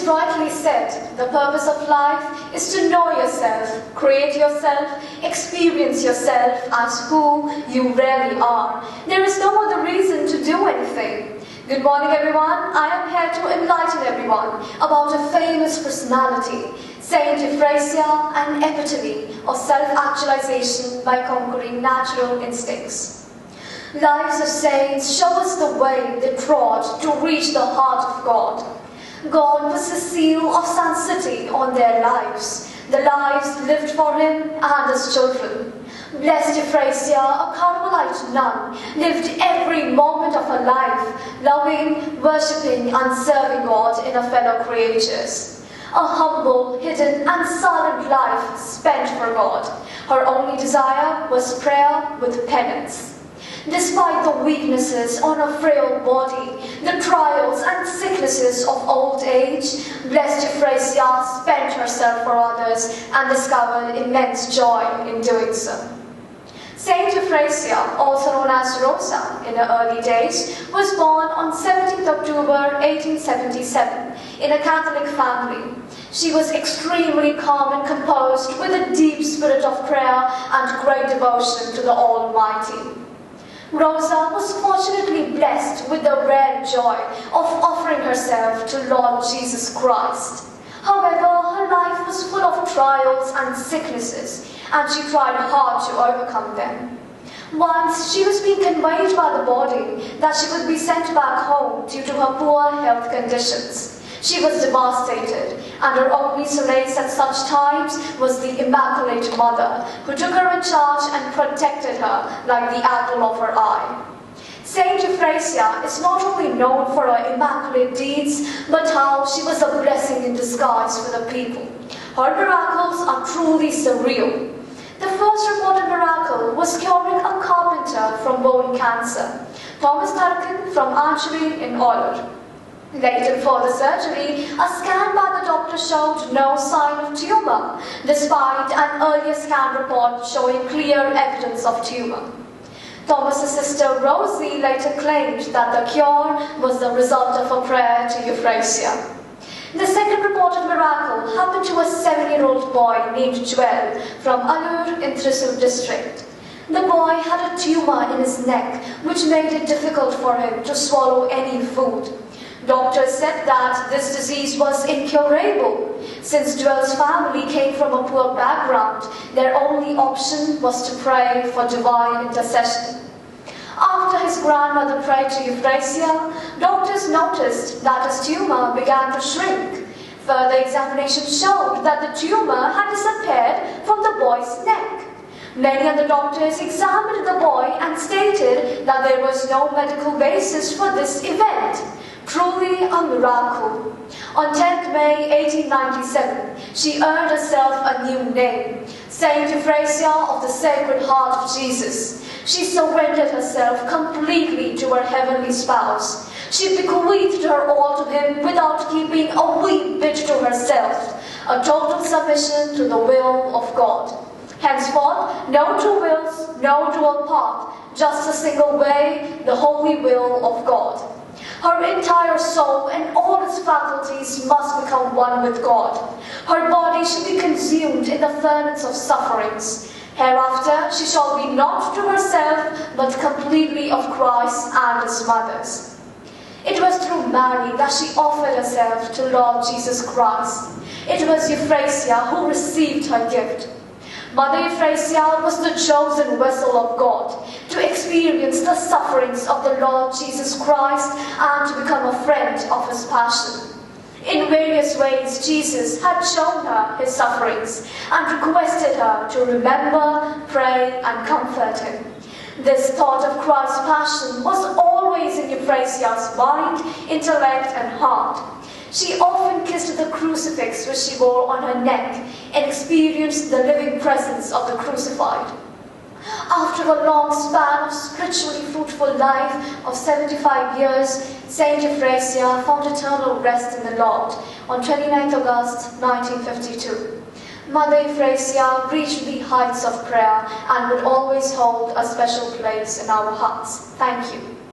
rightly said, the purpose of life is to know yourself, create yourself, experience yourself as who you really are. There is no other reason to do anything. Good morning, everyone. I am here to enlighten everyone about a famous personality, St Euphrasia An, epitome of self-actualization by conquering natural instincts. Lives of saints show us the way they trod to reach the heart of God. God puts the seal of sanctity on their lives, the lives lived for Him and His children. Blessed Euphrasia, a Carmelite nun, lived every moment of her life, loving, worshipping and serving God in her fellow creatures. A humble, hidden and silent life spent for God. Her only desire was prayer with penance. Despite the weaknesses on her frail body, the trials and sicknesses of old age, Blessed Euphrasia spent herself for others and discovered immense joy in doing so. Saint Euphrasia, also known as Rosa in her early days, was born on 17th October 1877 in a Catholic family. She was extremely calm and composed with a deep spirit of prayer and great devotion to the Almighty. Rosa was fortunately blessed with the rare joy of offering herself to Lord Jesus Christ. However, her life was full of trials and sicknesses, and she tried hard to overcome them. Once, she was being conveyed by the body that she would be sent back home due to her poor health conditions. She was devastated, and her only solace at such times was the Immaculate Mother, who took her in charge and protected her like the apple of her eye. Saint Euphrasia is not only known for her immaculate deeds, but how she was a blessing in disguise for the people. Her miracles are truly surreal. The first reported miracle was curing a carpenter from bone cancer, Thomas Tarkin from archery in Oller. Later, before the surgery, a scan by the doctor showed no sign of tumor, despite an earlier scan report showing clear evidence of tumor. Thomas's sister Rosie later claimed that the cure was the result of a prayer to Euphrasia. The second reported miracle happened to a 7-year-old boy named Joel from Allur in Thrissur district. The boy had a tumor in his neck, which made it difficult for him to swallow any food. Doctors said that this disease was incurable. Since Joel's family came from a poor background, their only option was to pray for divine intercession. After his grandmother prayed to Euphrasia, doctors noticed that his tumor began to shrink. Further examination showed that the tumor had disappeared from the boy's neck. Many other doctors examined the boy and stated that there was no medical basis for this event. Truly a miracle. On 10th May 1897, she earned herself a new name, St Euphrasia of the Sacred Heart of Jesus. She surrendered herself completely to her heavenly spouse. She bequeathed her all to him without keeping a wee bit to herself, a total submission to the will of God. Henceforth, no two wills, no dual path, just a single way, the holy will of God. Her entire soul and all its faculties must become one with God. Her body should be consumed in the furnace of sufferings. Hereafter, she shall be not to herself, but completely of Christ and His mothers. It was through Mary that she offered herself to Lord Jesus Christ. It was Euphrasia who received her gift. Mother Euphrasia was the chosen vessel of God to experience the sufferings of the Lord Jesus Christ and to become a friend of His passion. In various ways, Jesus had shown her His sufferings and requested her to remember, pray, and comfort Him. This thought of Christ's passion was always in Euphrasia's mind, intellect, and heart. She often kissed the crucifix which she wore on her neck and experienced the living presence of the crucified. After a long span of spiritually fruitful life of 75 years, St Euphrasia found eternal rest in the Lord on 29th August 1952. Mother Euphrasia reached the heights of prayer and would always hold a special place in our hearts. Thank you.